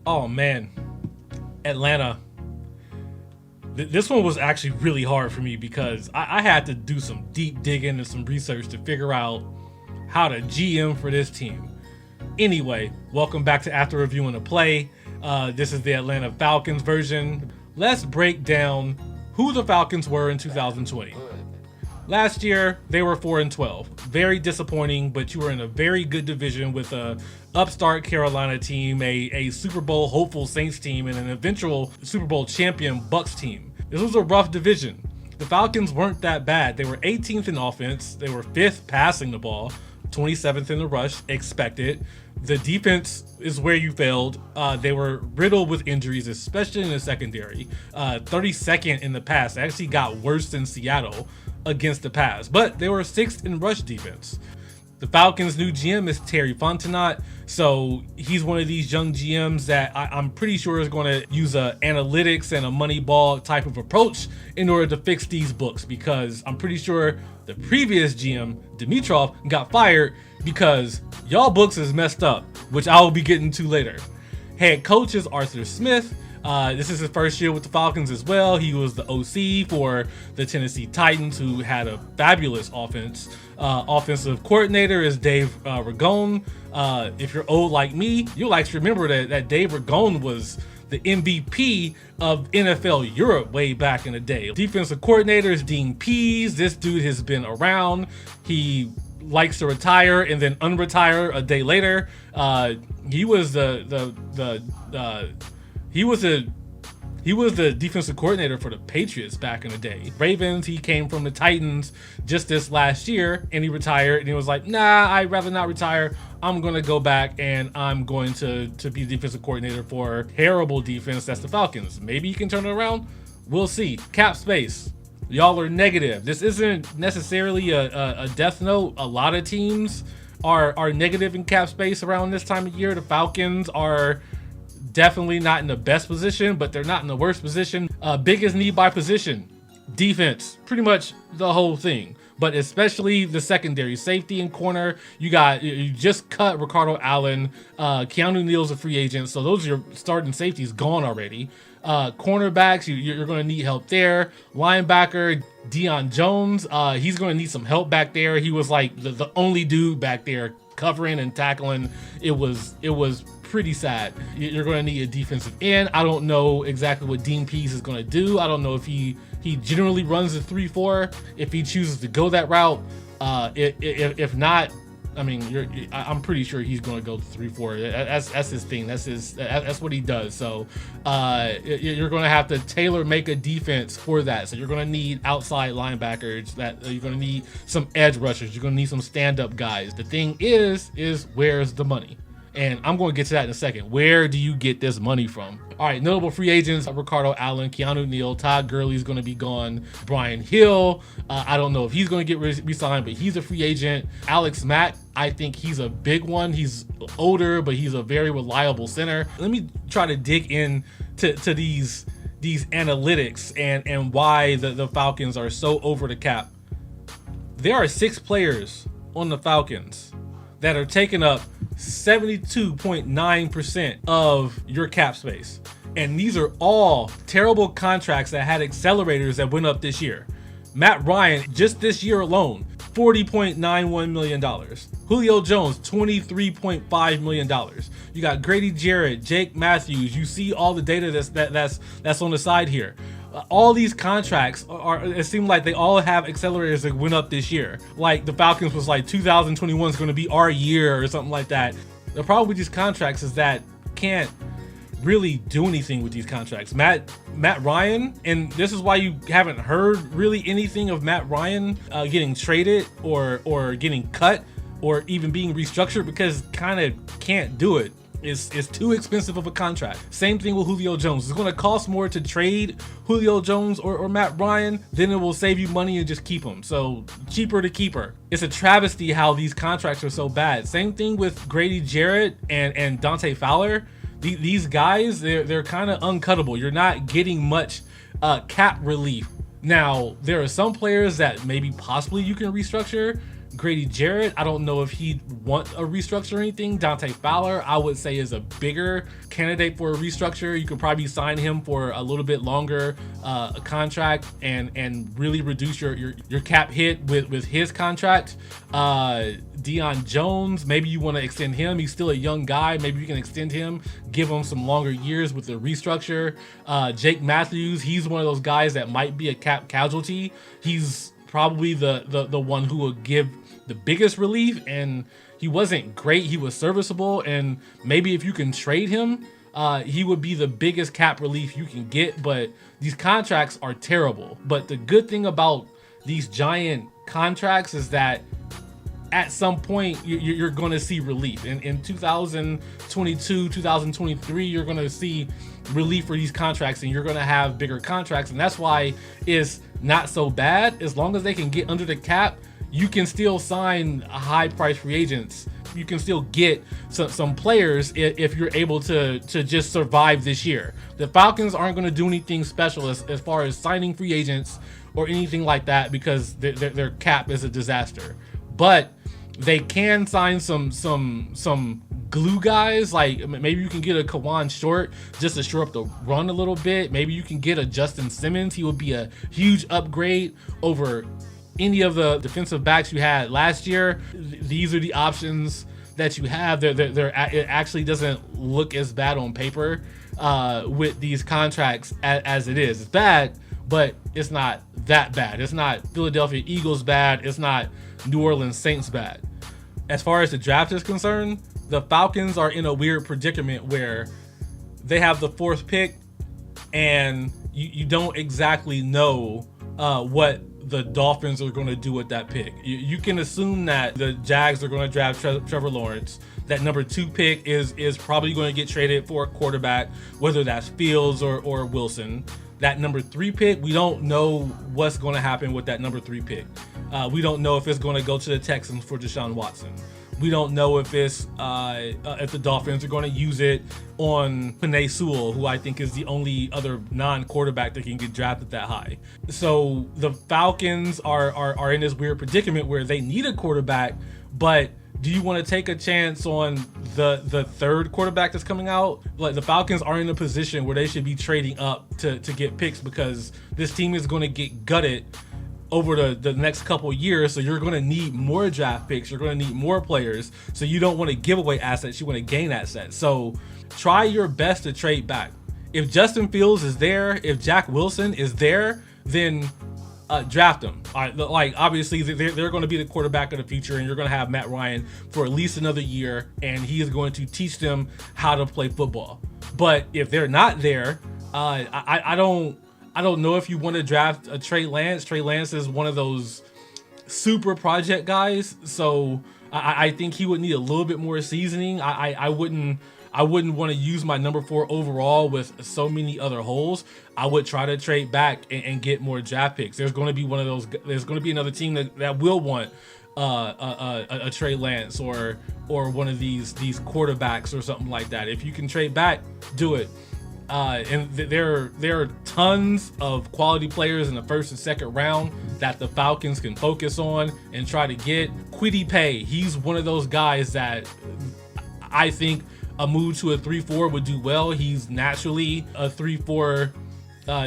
Oh man, Atlanta. This one was actually really hard for me because I had to do some deep digging and some research to figure out how to GM for this team. Anyway, welcome back to After Reviewing a Play. This is the Atlanta Falcons version. Let's break down who the Falcons were in 2020. Last year, they were 4-12. Very disappointing, but you were in a very good division with a upstart Carolina team, a Super Bowl hopeful Saints team, and an eventual Super Bowl champion Bucks team. This was a rough division. The Falcons weren't that bad. They were 18th in offense. They were 5th passing the ball, 27th in the rush, expected. The defense is where you failed. They were riddled with injuries, especially in the secondary. 32nd in the pass. They actually got worse than Seattle against the pass, but they were 6th in rush defense. The Falcons' new GM is Terry Fontenot, so he's one of these young GMs that I'm pretty sure is going to use a analytics and a money ball type of approach in order to fix these books, because I'm pretty sure the previous GM, Dimitrov, got fired because y'all books is messed up, which I will be getting to later. Head coach is Arthur Smith. This is his first year with the Falcons as well. He was the OC for the Tennessee Titans, who had a fabulous offense. Offensive coordinator is Dave Ragone. If you're old like me, you'll like to remember that Dave Ragone was the MVP of NFL Europe way back in the day. Defensive coordinator is Dean Pease. This dude has been around. He likes to retire and then unretire a day later. He was the defensive coordinator for the Patriots back in the day. Ravens, he came from the Titans just this last year, and he retired, and he was like, nah, I'd rather not retire. I'm going to go back, and I'm going to be defensive coordinator for terrible defense. That's the Falcons. Maybe he can turn it around. We'll see. Cap space. Y'all are negative. This isn't necessarily a death note. A lot of teams are negative in cap space around this time of year. The Falcons are definitely not in the best position, but they're not in the worst position. Biggest need by position, defense, pretty much the whole thing, but especially the secondary, safety and corner. You just cut Ricardo Allen. Keanu Neal's a free agent, so those are your starting safeties gone already. Cornerbacks, you're going to need help there. Linebacker Deion Jones, he's going to need some help back there. He was like the only dude back there covering and tackling. It was pretty sad. You're going to need a defensive end. I don't know exactly what Dean Pease is going to do. I don't know if he generally runs a 3-4, if he chooses to go that route. If not, I mean, I'm pretty sure he's going to go 3-4. That's his thing. That's what he does. So you're going to have to tailor make a defense for that. So you're going to need outside linebackers. You're going to need some edge rushers. You're going to need some stand-up guys. The thing is where's the money? And I'm going to get to that in a second. Where do you get this money from? All right, notable free agents: Ricardo Allen, Keanu Neal, Todd Gurley's going to be gone. Brian Hill, I don't know if he's going to get re-signed, but he's a free agent. Alex Mack, I think he's a big one. He's older, but he's a very reliable center. Let me try to dig in to these analytics and why the Falcons are so over the cap. There are 6 players on the Falcons that are taking up 72.9% of your cap space. And these are all terrible contracts that had accelerators that went up this year. Matt Ryan, just this year alone, $40.91 million. Julio Jones, $23.5 million. You got Grady Jarrett, Jake Matthews. You see all the data that's on the side here. All these contracts it seemed like they all have accelerators that went up this year. Like the Falcons was like 2021 is going to be our year or something like that. The problem with these contracts is that can't really do anything with these contracts. Matt Ryan, and this is why you haven't heard really anything of Matt Ryan getting traded or getting cut or even being restructured, because kind of can't do it. It's too expensive of a contract. Same thing with Julio Jones. It's going to cost more to trade Julio Jones or Matt Ryan than it will save you money and just keep him. So cheaper to keep her. It's a travesty how these contracts are so bad. Same thing with Grady Jarrett and Dante Fowler. These guys, they're kind of uncuttable. You're not getting much cap relief. Now, there are some players that maybe possibly you can restructure. Grady Jarrett, I don't know if he'd want a restructure or anything. Dante Fowler, I would say, is a bigger candidate for a restructure. You could probably sign him for a little bit longer contract and really reduce your cap hit with his contract. Deion Jones, maybe you want to extend him. He's still a young guy. Maybe you can extend him, give him some longer years with the restructure. Jake Matthews, he's one of those guys that might be a cap casualty. He's probably the one who will give the biggest relief, and he wasn't great. He was serviceable, and maybe if you can trade him, he would be the biggest cap relief you can get. But these contracts are terrible. But the good thing about these giant contracts is that at some point you're going to see relief. In 2022, 2023, you're going to see relief for these contracts, and you're going to have bigger contracts. And that's why it's not so bad. As long as they can get under the cap, you can still sign high price free agents. You can still get some players if you're able to just survive this year. The Falcons aren't going to do anything special as far as signing free agents or anything like that, because their cap is a disaster. But they can sign some glue guys. Like maybe you can get a Kawan Short just to shore up the run a little bit. Maybe you can get a Justin Simmons. He would be a huge upgrade over any of the defensive backs you had last year. These are the options that you have. It actually doesn't look as bad on paper with these contracts as it is. It's bad, but it's not that bad. It's not Philadelphia Eagles bad. It's not New Orleans Saints bad. As far as the draft is concerned, the Falcons are in a weird predicament where they have the 4th pick, and you don't exactly know what the Dolphins are going to do with that pick. You can assume that the Jags are going to draft Trevor Lawrence. That number 2 pick is probably going to get traded for a quarterback, whether that's Fields or Wilson. That number 3 pick, we don't know what's going to happen with that number 3 pick. We don't know if it's going to go to the Texans for Deshaun Watson. We don't know if it's if the Dolphins are going to use it on Penei Sewell, who I think is the only other non-quarterback that can get drafted that high. So the Falcons are in this weird predicament where they need a quarterback, but do you want to take a chance on the 3rd quarterback that's coming out? Like, the Falcons are in a position where they should be trading up to get picks, because this team is going to get gutted over the next couple years. So you're going to need more draft picks. You're going to need more players. So you don't want to give away assets. You want to gain assets. So try your best to trade back. If Justin Fields is there, if Jack Wilson is there, then draft them. Like, obviously they're going to be the quarterback of the future, and you're going to have Matt Ryan for at least another year, and he is going to teach them how to play football. But if they're not there, I don't know if you want to draft a Trey Lance. Trey Lance is one of those super project guys, so I think he would need a little bit more seasoning. I wouldn't want to use my number 4 overall with so many other holes. I would try to trade back and get more draft picks. There's going to be one of those. There's going to be another team that will want a Trey Lance or one of these quarterbacks or something like that. If you can trade back, do it. And there are tons of quality players in the 1st and 2nd round that the Falcons can focus on and try to get. Kwity Paye, he's one of those guys that I think a move to a 3-4 would do well. He's naturally a 3-4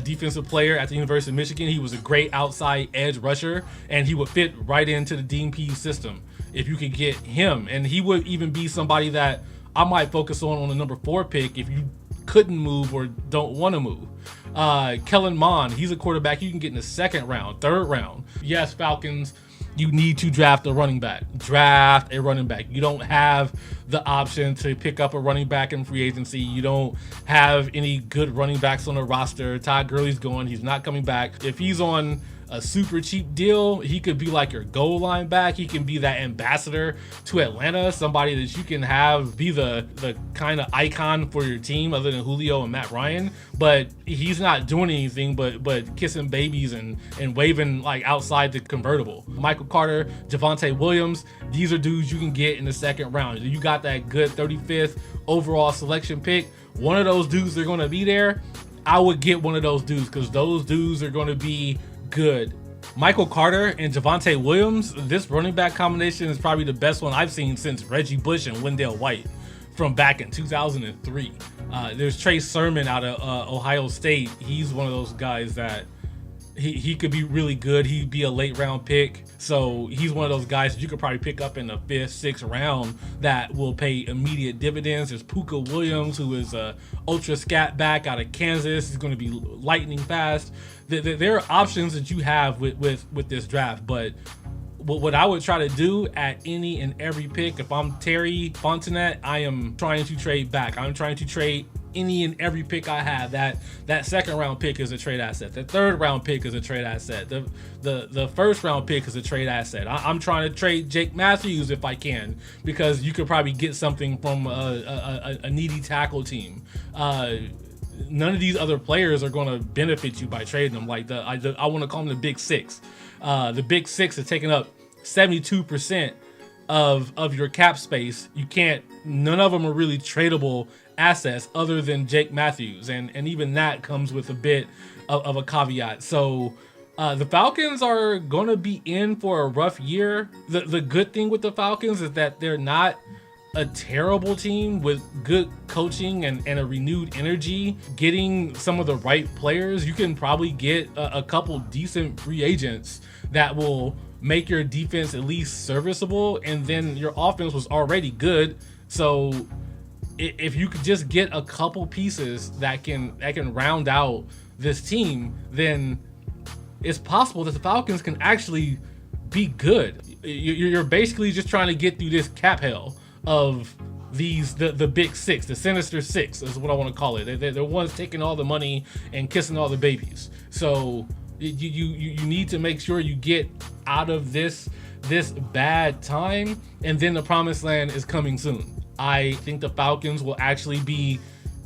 defensive player at the University of Michigan. He was a great outside edge rusher, and he would fit right into the Dean Pease system if you could get him. And he would even be somebody that I might focus on the number 4 pick if you couldn't move or don't want to move. Kellen Mond, he's a quarterback you can get in the 2nd round, 3rd round. Yes, Falcons, you need to draft a running back. Draft a running back. You don't have the option to pick up a running back in free agency. You don't have any good running backs on the roster. Todd Gurley's going. He's not coming back. If he's on a super cheap deal, he could be like your goal line back. He can be that ambassador to Atlanta, somebody that you can have be the kind of icon for your team other than Julio and Matt Ryan. But he's not doing anything but kissing babies and waving like outside the convertible. Michael Carter, Javonte Williams, these are dudes you can get in the 2nd round. You got that good 35th overall selection pick. One of those dudes are going to be there. I would get one of those dudes, because those dudes are going to be good Michael Carter and Javonte Williams, this running back combination is probably the best one I've seen since Reggie Bush and Wendell White from back in 2003. There's Trey Sermon out of Ohio State. He's one of those guys that he could be really good. He'd be a late round pick. So he's one of those guys that you could probably pick up in the 5th, 6th round that will pay immediate dividends. There's Puka Williams, who is a ultra scat back out of Kansas. He's going to be lightning fast. There are options that you have with this draft, but what I would try to do at any and every pick, if I'm Terry Fontenette, I am trying to trade back. I'm trying to trade any and every pick I have. That 2nd round pick is a trade asset. The 3rd round pick is a trade asset. The 1st round pick is a trade asset. I'm trying to trade Jake Matthews if I can, because you could probably get something from a needy tackle team. None of these other players are going to benefit you by trading them. Like I want to call them the Big Six. The Big Six is taking up 72% of your cap space. None of them are really tradable assets other than Jake Matthews, and even that comes with a bit of a caveat. So the Falcons are going to be in for a rough year. The good thing with the Falcons is that they're not a terrible team. With good coaching and a renewed energy, getting some of the right players, you can probably get a couple decent free agents that will make your defense at least serviceable, and then your offense was already good. So if you could just get a couple pieces that can round out this team, then it's possible that the Falcons can actually be good. You're basically just trying to get through this cap hell of the Big Six, the Sinister Six is what I want to call it. They're the ones taking all the money and kissing all the babies. So you need to make sure you get out of this bad time, and then the promised land is coming soon. I think the Falcons will actually be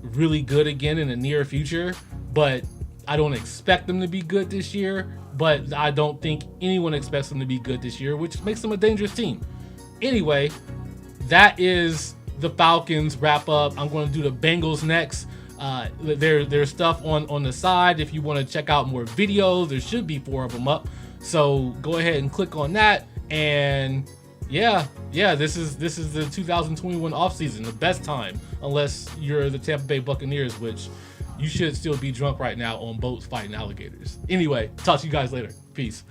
really good again in the near future, but I don't expect them to be good this year. But I don't think anyone expects them to be good this year, which makes them a dangerous team. Anyway, that is the Falcons wrap up. I'm going to do the Bengals next. There's stuff on the side if you want to check out more videos. There should be 4 of them up, so go ahead and click on that. And yeah, this is the 2021 offseason, the best time, unless you're the Tampa Bay Buccaneers, which you should still be drunk right now on boats fighting alligators. Anyway, talk to you guys later. Peace.